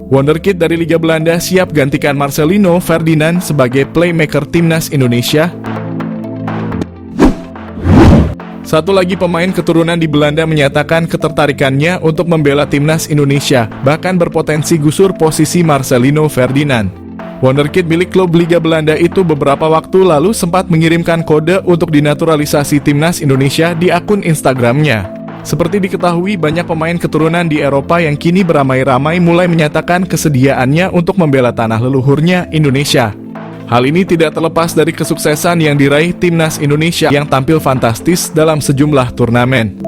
Wonderkid dari Liga Belanda siap gantikan Marcelino Ferdinand sebagai playmaker timnas Indonesia. Satu lagi pemain keturunan di Belanda menyatakan ketertarikannya untuk membela timnas Indonesia, bahkan berpotensi gusur posisi Marcelino Ferdinand. Wonderkid milik klub Liga Belanda itu beberapa waktu lalu sempat mengirimkan kode untuk dinaturalisasi timnas Indonesia di akun Instagramnya. Seperti diketahui, banyak pemain keturunan di Eropa yang kini beramai-ramai mulai menyatakan kesediaannya untuk membela tanah leluhurnya, Indonesia. Hal ini tidak terlepas dari kesuksesan yang diraih timnas Indonesia yang tampil fantastis dalam sejumlah turnamen.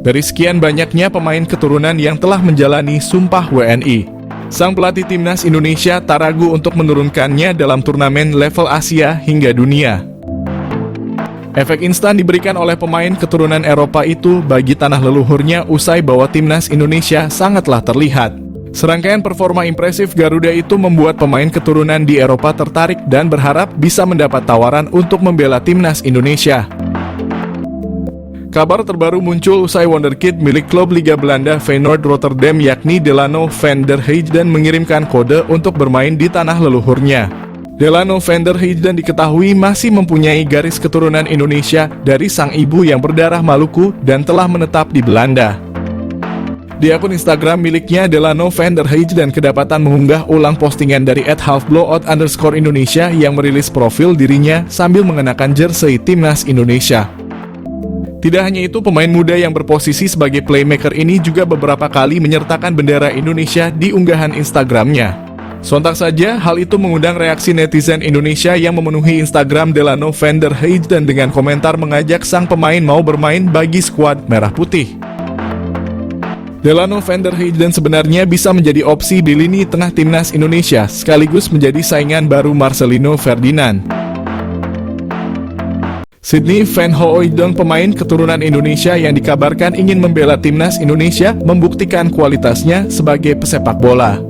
Dari sekian banyaknya pemain keturunan yang telah menjalani Sumpah WNI, sang pelatih timnas Indonesia tak ragu untuk menurunkannya dalam turnamen level Asia hingga dunia. Efek instan diberikan oleh pemain keturunan Eropa itu bagi tanah leluhurnya usai bahwa timnas Indonesia sangatlah terlihat. Serangkaian performa impresif Garuda itu membuat pemain keturunan di Eropa tertarik dan berharap bisa mendapat tawaran untuk membela timnas Indonesia. Kabar terbaru muncul usai Wonderkid milik klub Liga Belanda Feyenoord Rotterdam yakni Delano van der Heijden mengirimkan kode untuk bermain di tanah leluhurnya. Delano van der Heijden diketahui masih mempunyai garis keturunan Indonesia dari sang ibu yang berdarah Maluku dan telah menetap di Belanda. Di akun Instagram miliknya, Delano van der Heijden kedapatan mengunggah ulang postingan dari @halfblowout_Indonesia yang merilis profil dirinya sambil mengenakan jersey timnas Indonesia. Tidak hanya itu, pemain muda yang berposisi sebagai playmaker ini juga beberapa kali menyertakan bendera Indonesia di unggahan Instagramnya. Sontak saja, hal itu mengundang reaksi netizen Indonesia yang memenuhi Instagram Delano van der Heijden dengan komentar mengajak sang pemain mau bermain bagi skuad Merah Putih. Delano van der Heijden sebenarnya bisa menjadi opsi di lini tengah timnas Indonesia, sekaligus menjadi saingan baru Marcelino Ferdinand. Sydney van Hooijdonk, pemain keturunan Indonesia yang dikabarkan ingin membela timnas Indonesia, membuktikan kualitasnya sebagai pesepak bola.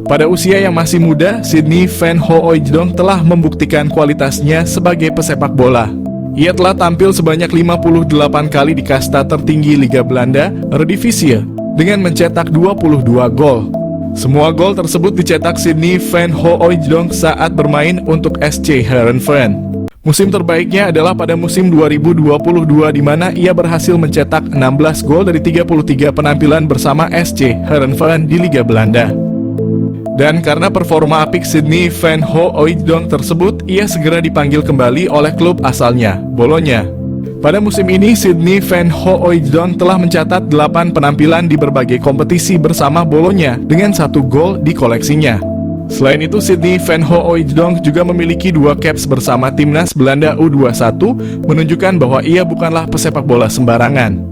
Pada usia yang masih muda, Sydney van Hooijdonk telah membuktikan kualitasnya sebagai pesepak bola. Ia telah tampil sebanyak 58 kali di kasta tertinggi Liga Belanda, Eredivisie, dengan mencetak 22 gol. Semua gol tersebut dicetak Sydney van Hooijdonk saat bermain untuk SC Heerenveen. Musim terbaiknya adalah pada musim 2022 di mana ia berhasil mencetak 16 gol dari 33 penampilan bersama SC Heerenveen di Liga Belanda. Dan karena performa apik Sydney van Hooijdonk tersebut, ia segera dipanggil kembali oleh klub asalnya, Bologna. Pada musim ini, Sydney van Hooijdonk telah mencatat 8 penampilan di berbagai kompetisi bersama Bologna dengan 1 gol di koleksinya. Selain itu, Sydney van Hooijdonk juga memiliki 2 caps bersama timnas Belanda U21, menunjukkan bahwa ia bukanlah pesepak bola sembarangan.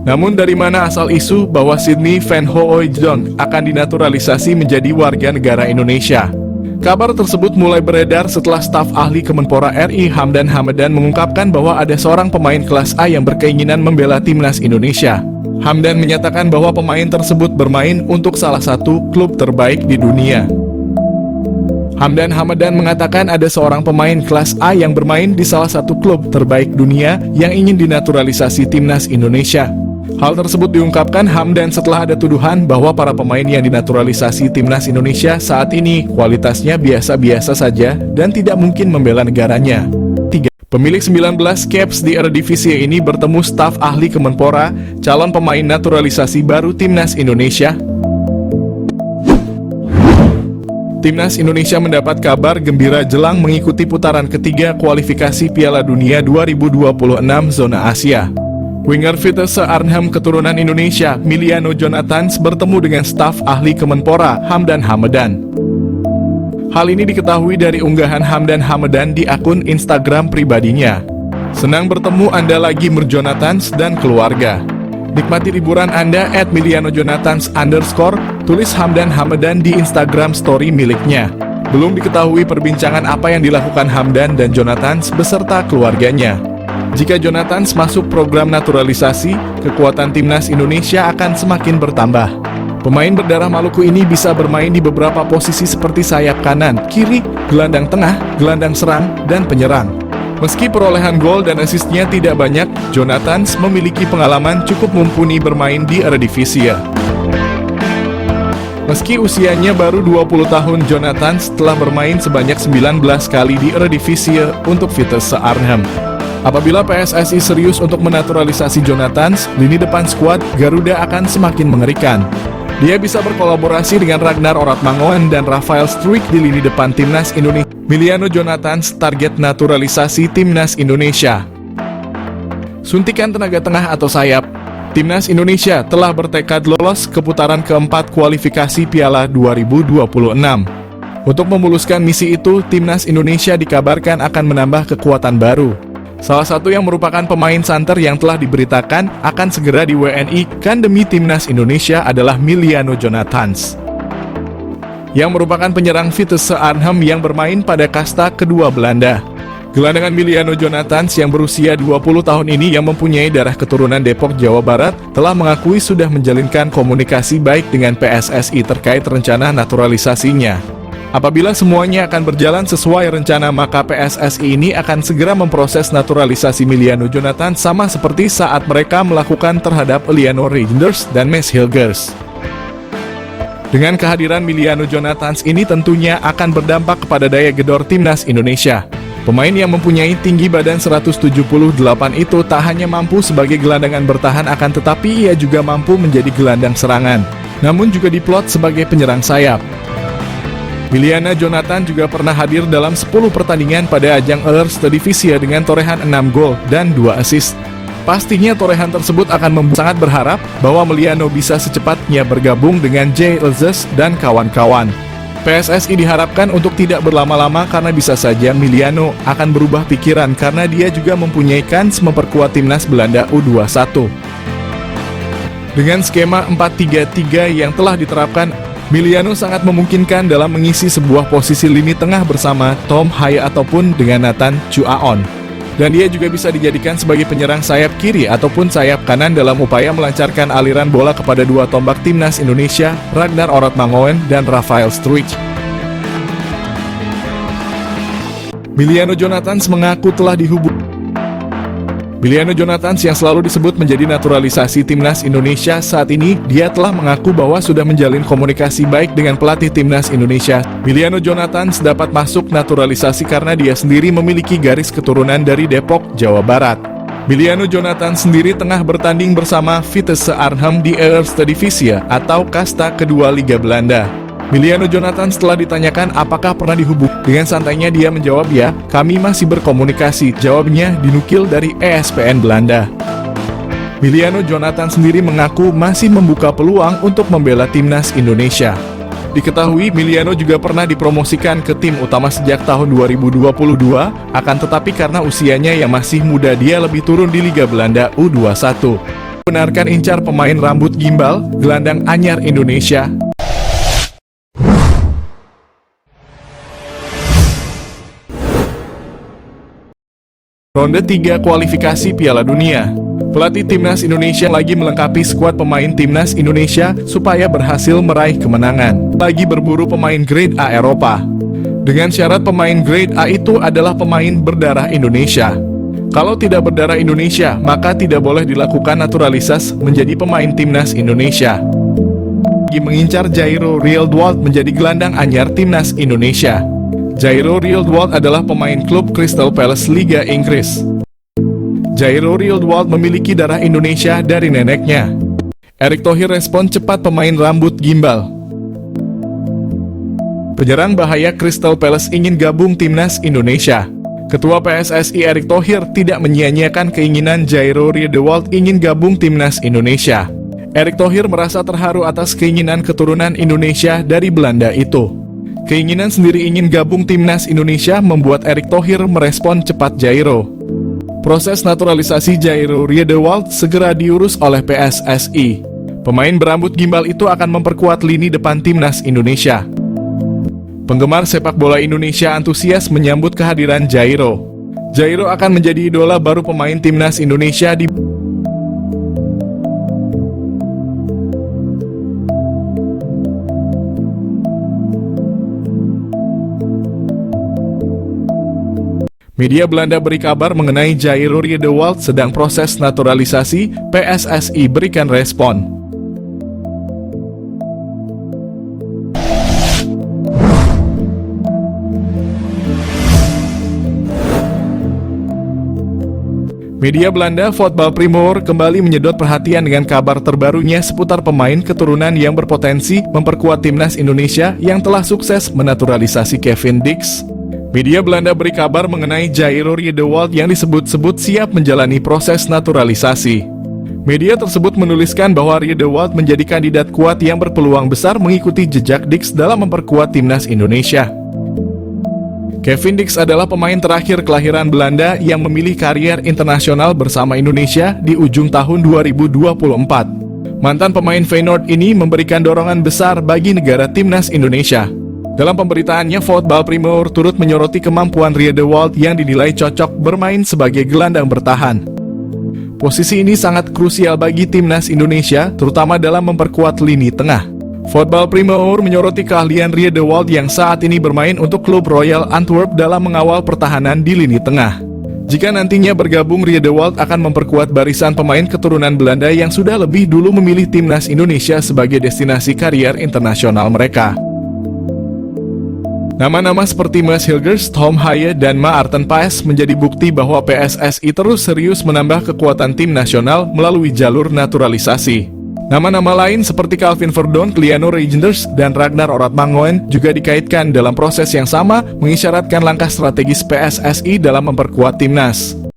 Namun dari mana asal isu bahwa Sydney van Hooijdonk akan dinaturalisasi menjadi warga negara Indonesia? Kabar tersebut mulai beredar setelah staf ahli Kemenpora RI Hamdan Hamadan mengungkapkan bahwa ada seorang pemain kelas A yang berkeinginan membela timnas Indonesia. Hamdan menyatakan bahwa pemain tersebut bermain untuk salah satu klub terbaik di dunia. Hamdan Hamadan mengatakan ada seorang pemain kelas A yang bermain di salah satu klub terbaik dunia yang ingin dinaturalisasi timnas Indonesia. Hal tersebut diungkapkan Hamdan setelah ada tuduhan bahwa para pemain yang dinaturalisasi timnas Indonesia saat ini kualitasnya biasa-biasa saja dan tidak mungkin membela negaranya. 3. Pemilik 19 caps di Eredivisie ini bertemu staf ahli Kemenpora, calon pemain naturalisasi baru timnas Indonesia. Timnas Indonesia mendapat kabar gembira jelang mengikuti putaran ketiga kualifikasi Piala Dunia 2026 zona Asia. Winger Vitesse Arnhem keturunan Indonesia, Miliano Jonathans, bertemu dengan staf ahli Kemenpora, Hamdan Hamadan. Hal ini diketahui dari unggahan Hamdan Hamadan di akun Instagram pribadinya. Senang bertemu Anda lagi Jonathans dan keluarga. Nikmati liburan Anda @milianojonathans_, tulis Hamdan Hamadan di Instagram story miliknya. Belum diketahui perbincangan apa yang dilakukan Hamdan dan Jonathans beserta keluarganya. Jika Jonathans masuk program naturalisasi, kekuatan timnas Indonesia akan semakin bertambah. Pemain berdarah Maluku ini bisa bermain di beberapa posisi seperti sayap kanan, kiri, gelandang tengah, gelandang serang, dan penyerang. Meski perolehan gol dan asisnya tidak banyak, Jonathans memiliki pengalaman cukup mumpuni bermain di Eredivisie. Meski usianya baru 20 tahun, Jonathans telah bermain sebanyak 19 kali di Eredivisie untuk Vitesse Arnhem. Apabila PSSI serius untuk menaturalisasi Jonathans, lini depan skuad Garuda akan semakin mengerikan. Dia bisa berkolaborasi dengan Ragnar Oratmangoen dan Rafael Struijk di lini depan Timnas Indonesia. Miliano Jonathans target naturalisasi Timnas Indonesia. Suntikan tenaga tengah atau sayap. Timnas Indonesia telah bertekad lolos ke putaran keempat kualifikasi Piala 2026. Untuk memuluskan misi itu, Timnas Indonesia dikabarkan akan menambah kekuatan baru. Salah satu yang merupakan pemain santer yang telah diberitakan akan segera di WNI-kan demi Timnas Indonesia adalah Miliano Jonathans, yang merupakan penyerang Vitesse Arnhem yang bermain pada kasta kedua Belanda. Gelandangan Miliano Jonathans yang berusia 20 tahun ini yang mempunyai darah keturunan Depok, Jawa Barat, telah mengakui sudah menjalinkan komunikasi baik dengan PSSI terkait rencana naturalisasinya. Apabila semuanya akan berjalan sesuai rencana, maka PSSI ini akan segera memproses naturalisasi Miliano Jonathans sama seperti saat mereka melakukan terhadap Eleanor Reijnders dan Mads Hilgers. Dengan kehadiran Miliano Jonathans ini tentunya akan berdampak kepada daya gedor Timnas Indonesia. Pemain yang mempunyai tinggi badan 178 itu tak hanya mampu sebagai gelandangan bertahan, akan tetapi ia juga mampu menjadi gelandang serangan, namun juga diplot sebagai penyerang sayap. Miliano Jonathans juga pernah hadir dalam 10 pertandingan pada ajang Eredivisie dengan torehan 6 gol dan 2 assist. Pastinya torehan tersebut akan membuat sangat berharap bahwa Miliano bisa secepatnya bergabung dengan J. Lezes dan kawan-kawan. PSSI diharapkan untuk tidak berlama-lama karena bisa saja Miliano akan berubah pikiran karena dia juga mempunyai kans memperkuat timnas Belanda U21. Dengan skema 4-3-3 yang telah diterapkan, Miliano sangat memungkinkan dalam mengisi sebuah posisi lini tengah bersama Tom Haye ataupun dengan Nathan Chuaon. Dan dia juga bisa dijadikan sebagai penyerang sayap kiri ataupun sayap kanan dalam upaya melancarkan aliran bola kepada dua tombak Timnas Indonesia, Ragnar Oratmangoen dan Rafael Struijk. Miliano Jonathans mengaku telah dihubungi. Miliano Jonathans yang selalu disebut menjadi naturalisasi Timnas Indonesia, saat ini dia telah mengaku bahwa sudah menjalin komunikasi baik dengan pelatih Timnas Indonesia. Miliano Jonathans dapat masuk naturalisasi karena dia sendiri memiliki garis keturunan dari Depok, Jawa Barat. Miliano Jonathans sendiri tengah bertanding bersama Vitesse Arnhem di Eredivisie atau kasta kedua Liga Belanda. Miliano Jonathans setelah ditanyakan apakah pernah dihubungi, dengan santainya dia menjawab, "Ya, kami masih berkomunikasi." Jawabnya dinukil dari ESPN Belanda. Miliano Jonathans sendiri mengaku masih membuka peluang untuk membela Timnas Indonesia. Diketahui Miliano juga pernah dipromosikan ke tim utama sejak tahun 2022, akan tetapi karena usianya yang masih muda dia lebih turun di Liga Belanda U21. Benarkan incar pemain rambut gimbal, gelandang anyar Indonesia. Ronde 3 kualifikasi Piala Dunia. Pelatih Timnas Indonesia lagi melengkapi skuad pemain Timnas Indonesia supaya berhasil meraih kemenangan. Lagi berburu pemain grade A Eropa. Dengan syarat pemain grade A itu adalah pemain berdarah Indonesia. Kalau tidak berdarah Indonesia, maka tidak boleh dilakukan naturalisasi menjadi pemain Timnas Indonesia. Lagi mengincar Jairo Rielwold menjadi gelandang anyar Timnas Indonesia. Jairo Rielwold adalah pemain klub Crystal Palace Liga Inggris. Jairo Rielwold memiliki darah Indonesia dari neneknya. Erick Thohir respon cepat pemain rambut gimbal. Penyerang bahaya Crystal Palace ingin gabung Timnas Indonesia. Ketua PSSI Erick Thohir tidak menyia-nyiakan keinginan Jairo Rielwold ingin gabung Timnas Indonesia. Erick Thohir merasa terharu atas keinginan keturunan Indonesia dari Belanda itu. Keinginan sendiri ingin gabung Timnas Indonesia membuat Erick Thohir merespon cepat Jairo. Proses naturalisasi Jairo Rielwold segera diurus oleh PSSI. Pemain berambut gimbal itu akan memperkuat lini depan Timnas Indonesia. Penggemar sepak bola Indonesia antusias menyambut kehadiran Jairo. Jairo akan menjadi idola baru pemain Timnas Indonesia di Media Belanda beri kabar mengenai Jairo Riedewald sedang proses naturalisasi, PSSI berikan respon. Media Belanda Voetbal Primeur kembali menyedot perhatian dengan kabar terbarunya seputar pemain keturunan yang berpotensi memperkuat timnas Indonesia yang telah sukses menaturalisasi Kevin Dix. Media Belanda beri kabar mengenai Jairo Riedewald yang disebut-sebut siap menjalani proses naturalisasi. Media tersebut menuliskan bahwa Riedewald menjadi kandidat kuat yang berpeluang besar mengikuti jejak Dix dalam memperkuat timnas Indonesia. Kevin Dix adalah pemain terakhir kelahiran Belanda yang memilih karier internasional bersama Indonesia di ujung tahun 2024. Mantan pemain Feyenoord ini memberikan dorongan besar bagi negara timnas Indonesia. Dalam pemberitaannya, Voetbal Primeur turut menyoroti kemampuan Riedewald yang dinilai cocok bermain sebagai gelandang bertahan. Posisi ini sangat krusial bagi timnas Indonesia, terutama dalam memperkuat lini tengah. Voetbal Primeur menyoroti keahlian Riedewald yang saat ini bermain untuk klub Royal Antwerp dalam mengawal pertahanan di lini tengah. Jika nantinya bergabung, Riedewald akan memperkuat barisan pemain keturunan Belanda yang sudah lebih dulu memilih timnas Indonesia sebagai destinasi karier internasional mereka. Nama-nama seperti Maes Hilgers, Tom Haye, dan Maarten Paes menjadi bukti bahwa PSSI terus serius menambah kekuatan tim nasional melalui jalur naturalisasi. Nama-nama lain seperti Calvin Verdonk, Liano Reijnders, dan Ragnar Oratmangoen juga dikaitkan dalam proses yang sama mengisyaratkan langkah strategis PSSI dalam memperkuat timnas.